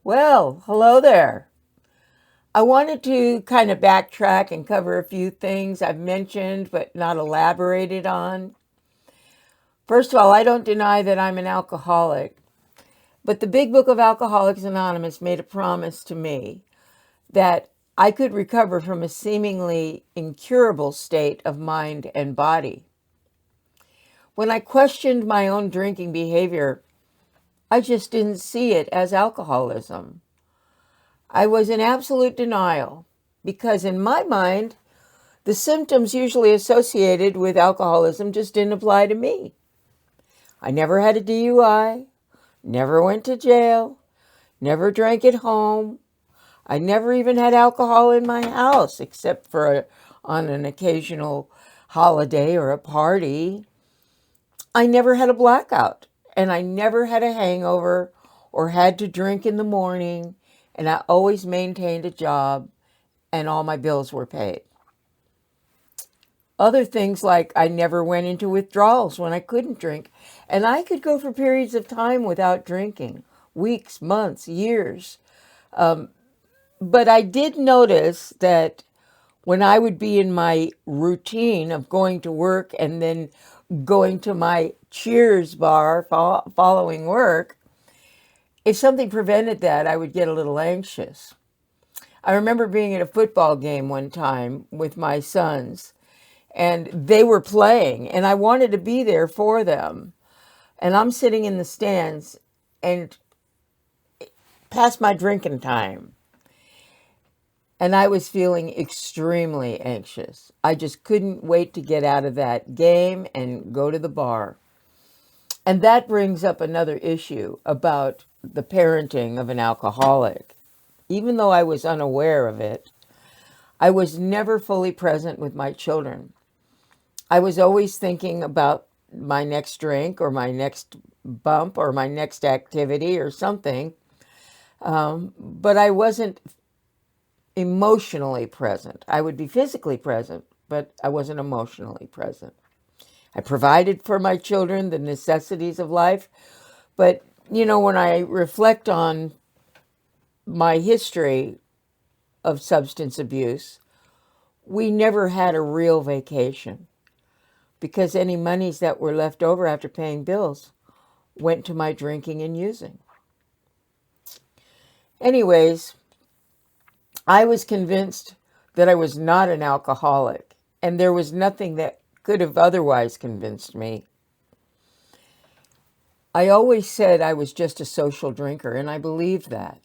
Well, hello there. I wanted to kind of backtrack and cover a few things I've mentioned but not elaborated on. First of all, I don't deny that I'm an alcoholic, but the Big Book of Alcoholics Anonymous made a promise to me that I could recover from a seemingly incurable state of mind and body. When I questioned my own drinking behavior, I just didn't see it as alcoholism. I was in absolute denial because, in my mind, the symptoms usually associated with alcoholism just didn't apply to me. I never had a DUI, never went to jail, never drank at home. I never even had alcohol in my house except for on an occasional holiday or a party. I never had a blackout, and I never had a hangover or had to drink in the morning, and I always maintained a job and all my bills were paid. Other things like I never went into withdrawals when I couldn't drink, and I could go for periods of time without drinking, weeks, months, years. But I did notice that when I would be in my routine of going to work and then going to my Cheers bar following work, if something prevented that, I would get a little anxious. I remember being at a football game one time with my sons, and they were playing, and I wanted to be there for them. And I'm sitting in the stands and past my drinking time. And I was feeling extremely anxious. I just couldn't wait to get out of that game and go to the bar. And that brings up another issue about the parenting of an alcoholic. Even though I was unaware of it, I was never fully present with my children. I was always thinking about my next drink or my next bump or my next activity or something, but I wasn't emotionally present. I would be physically present, but I wasn't emotionally present. I provided for my children the necessities of life, but when I reflect on my history of substance abuse, we never had a real vacation because any monies that were left over after paying bills went to my drinking and using. Anyways, I was convinced that I was not an alcoholic, and there was nothing that could have otherwise convinced me. I always said I was just a social drinker, and I believed that.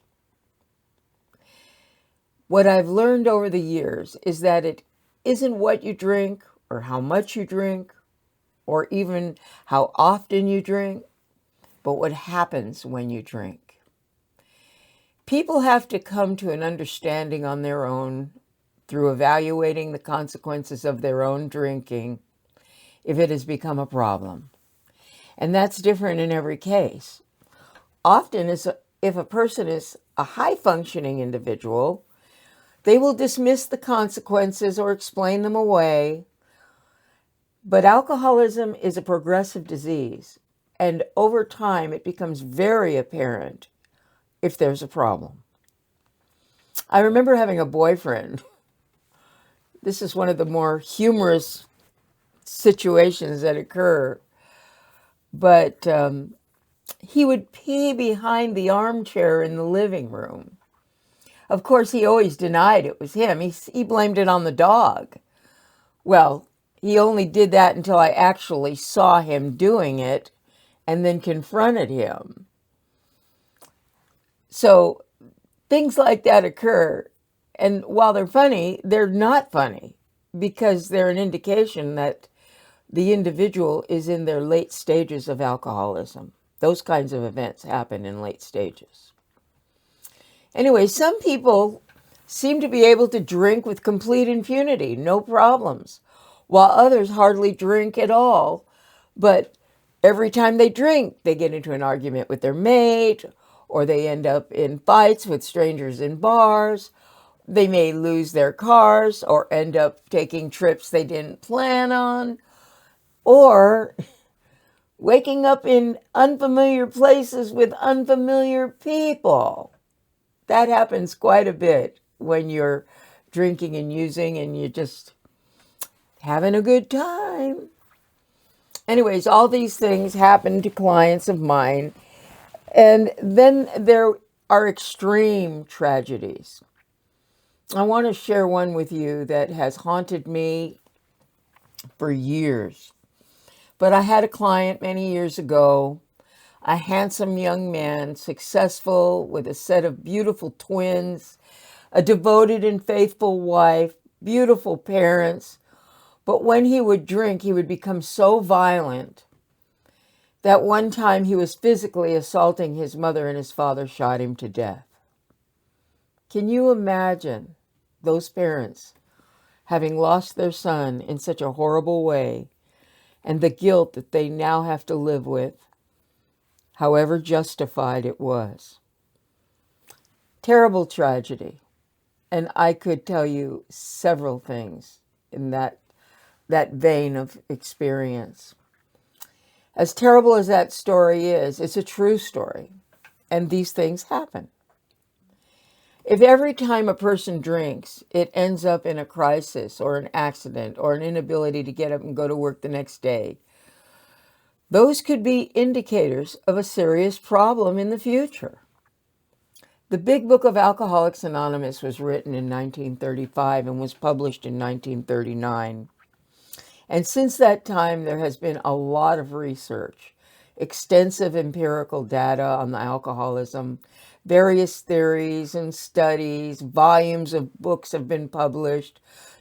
What I've learned over the years is that it isn't what you drink or how much you drink or even how often you drink, but what happens when you drink. People have to come to an understanding on their own through evaluating the consequences of their own drinking if it has become a problem. And that's different in every case. Often, if a person is a high-functioning individual, they will dismiss the consequences or explain them away. But alcoholism is a progressive disease, and over time it becomes very apparent if there's a problem. I remember having a boyfriend. This is one of the more humorous situations that occur. But he would pee behind the armchair in the living room. Of course, he always denied it was him. He blamed it on the dog. Well, he only did that until I actually saw him doing it and then confronted him. So things like that occur. And while they're funny, they're not funny because they're an indication that the individual is in their late stages of alcoholism. Those kinds of events happen in late stages. Anyway, some people seem to be able to drink with complete impunity, no problems, while others hardly drink at all. But every time they drink, they get into an argument with their mate, or they end up in fights with strangers in bars. They may lose their cars or end up taking trips they didn't plan on, or waking up in unfamiliar places with unfamiliar people. That happens quite a bit when you're drinking and using and you're just having a good time. Anyways, all these things happen to clients of mine. And then there are extreme tragedies. I want to share one with you that has haunted me for years. But I had a client many years ago, a handsome young man, successful with a set of beautiful twins, a devoted and faithful wife, beautiful parents. But when he would drink, he would become so violent that one time he was physically assaulting his mother and his father shot him to death. Can you imagine those parents having lost their son in such a horrible way and the guilt that they now have to live with, however justified it was? Terrible tragedy. And I could tell you several things in that vein of experience. As terrible as that story is, it's a true story. And these things happen. If every time a person drinks, it ends up in a crisis or an accident or an inability to get up and go to work the next day, those could be indicators of a serious problem in the future. The Big Book of Alcoholics Anonymous was written in 1935 and was published in 1939. And since that time, there has been a lot of research, extensive empirical data on the alcoholism, various theories and studies, volumes of books have been published,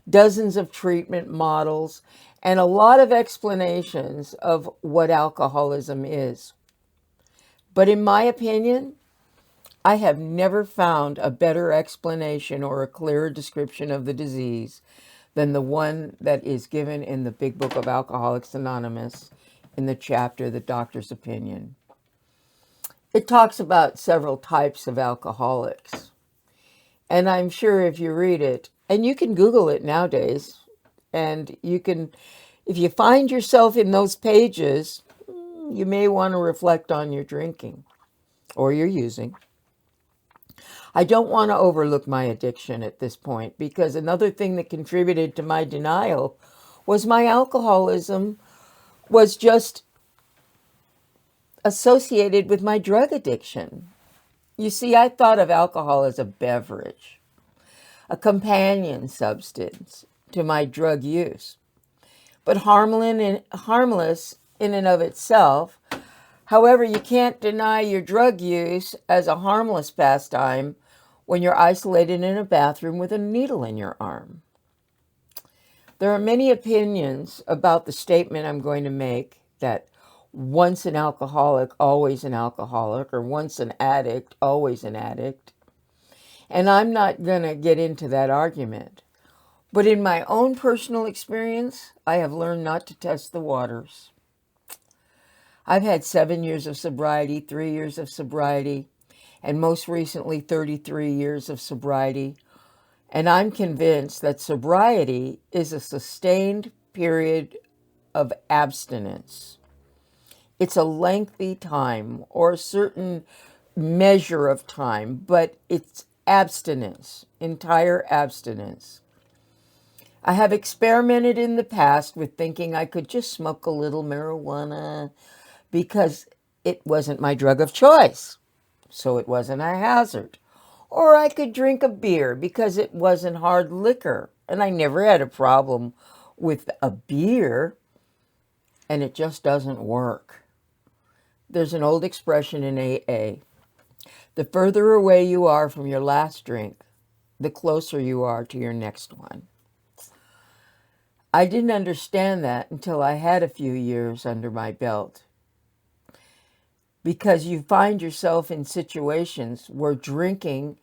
dozens of treatment models, and a lot of explanations of what alcoholism is. But in my opinion, I have never found a better explanation or a clearer description of the disease than the one that is given in the Big Book of Alcoholics Anonymous in the chapter, The Doctor's Opinion. It talks about several types of alcoholics. And I'm sure if you read it, and you can Google it nowadays, and you can, if you find yourself in those pages, you may want to reflect on your drinking or your using. I don't want to overlook my addiction at this point, because another thing that contributed to my denial was my alcoholism was just associated with my drug addiction. You see, I thought of alcohol as a beverage, a companion substance to my drug use, but harmless in and of itself. However, you can't deny your drug use as a harmless pastime when you're isolated in a bathroom with a needle in your arm. There are many opinions about the statement I'm going to make that once an alcoholic, always an alcoholic, or once an addict, always an addict. And I'm not going to get into that argument. But in my own personal experience, I have learned not to test the waters. I've had 7 years of sobriety, 3 years of sobriety, and most recently 33 years of sobriety. And I'm convinced that sobriety is a sustained period of abstinence. It's a lengthy time or a certain measure of time, but it's abstinence, entire abstinence. I have experimented in the past with thinking I could just smoke a little marijuana because it wasn't my drug of choice, so it wasn't a hazard. Or I could drink a beer because it wasn't hard liquor, and I never had a problem with a beer, and it just doesn't work. There's an old expression in AA. The further away you are from your last drink, the closer you are to your next one. I didn't understand that until I had a few years under my belt. Because you find yourself in situations where drinking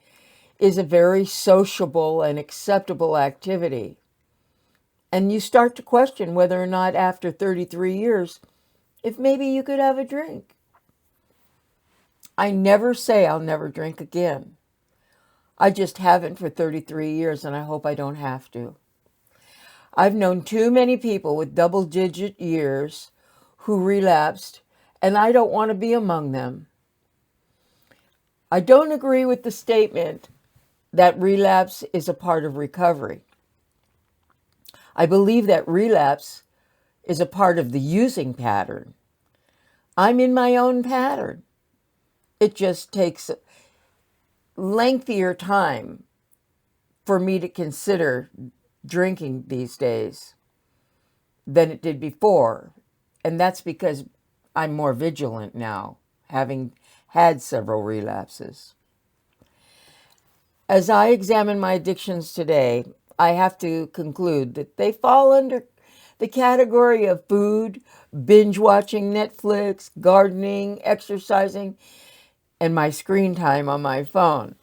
is a very sociable and acceptable activity. And you start to question whether or not after 33 years, if maybe you could have a drink. I never say I'll never drink again. I just haven't for 33 years, and I hope I don't have to. I've known too many people with double-digit years who relapsed, and I don't want to be among them. I don't agree with the statement that relapse is a part of recovery. I believe that relapse is a part of the using pattern. I'm in my own pattern. It just takes lengthier time for me to consider drinking these days than it did before. And that's because I'm more vigilant now, having had several relapses. As I examine my addictions today, I have to conclude that they fall under the category of food, binge watching Netflix, gardening, exercising, and my screen time on my phone.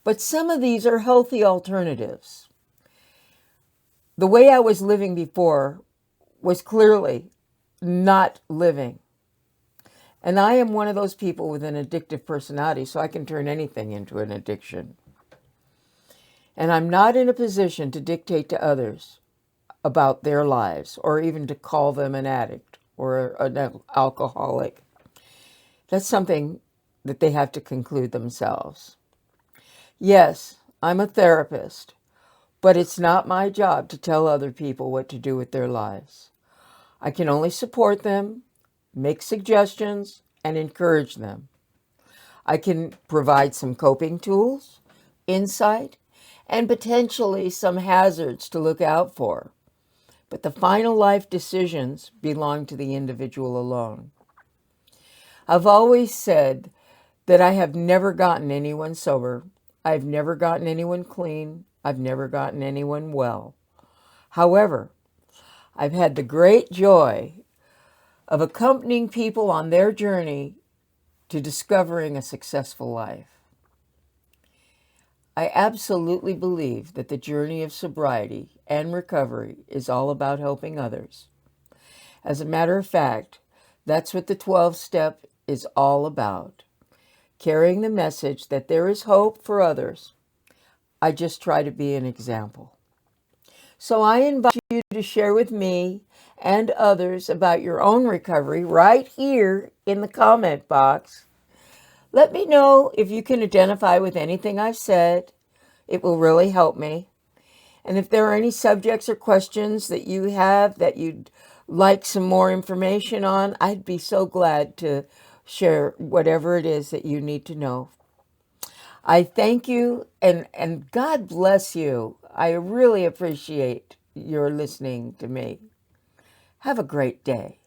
But some of these are healthy alternatives. The way I was living before was clearly not living. And I am one of those people with an addictive personality, so I can turn anything into an addiction. And I'm not in a position to dictate to others about their lives or even to call them an addict or an alcoholic. That's something that they have to conclude themselves. Yes, I'm a therapist, but it's not my job to tell other people what to do with their lives. I can only support them, make suggestions, and encourage them. I can provide some coping tools, insight, and potentially some hazards to look out for. But the final life decisions belong to the individual alone. I've always said that I have never gotten anyone sober. I've never gotten anyone clean. I've never gotten anyone well. However, I've had the great joy of accompanying people on their journey to discovering a successful life. I absolutely believe that the journey of sobriety and recovery is all about helping others. As a matter of fact, that's what the 12-step is all about. Carrying the message that there is hope for others. I just try to be an example. So I invite you to share with me and others about your own recovery right here in the comment box. Let me know if you can identify with anything I've said. It will really help me. And if there are any subjects or questions that you have that you'd like some more information on, I'd be so glad to share whatever it is that you need to know. I thank you and God bless you. I really appreciate your listening to me. Have a great day.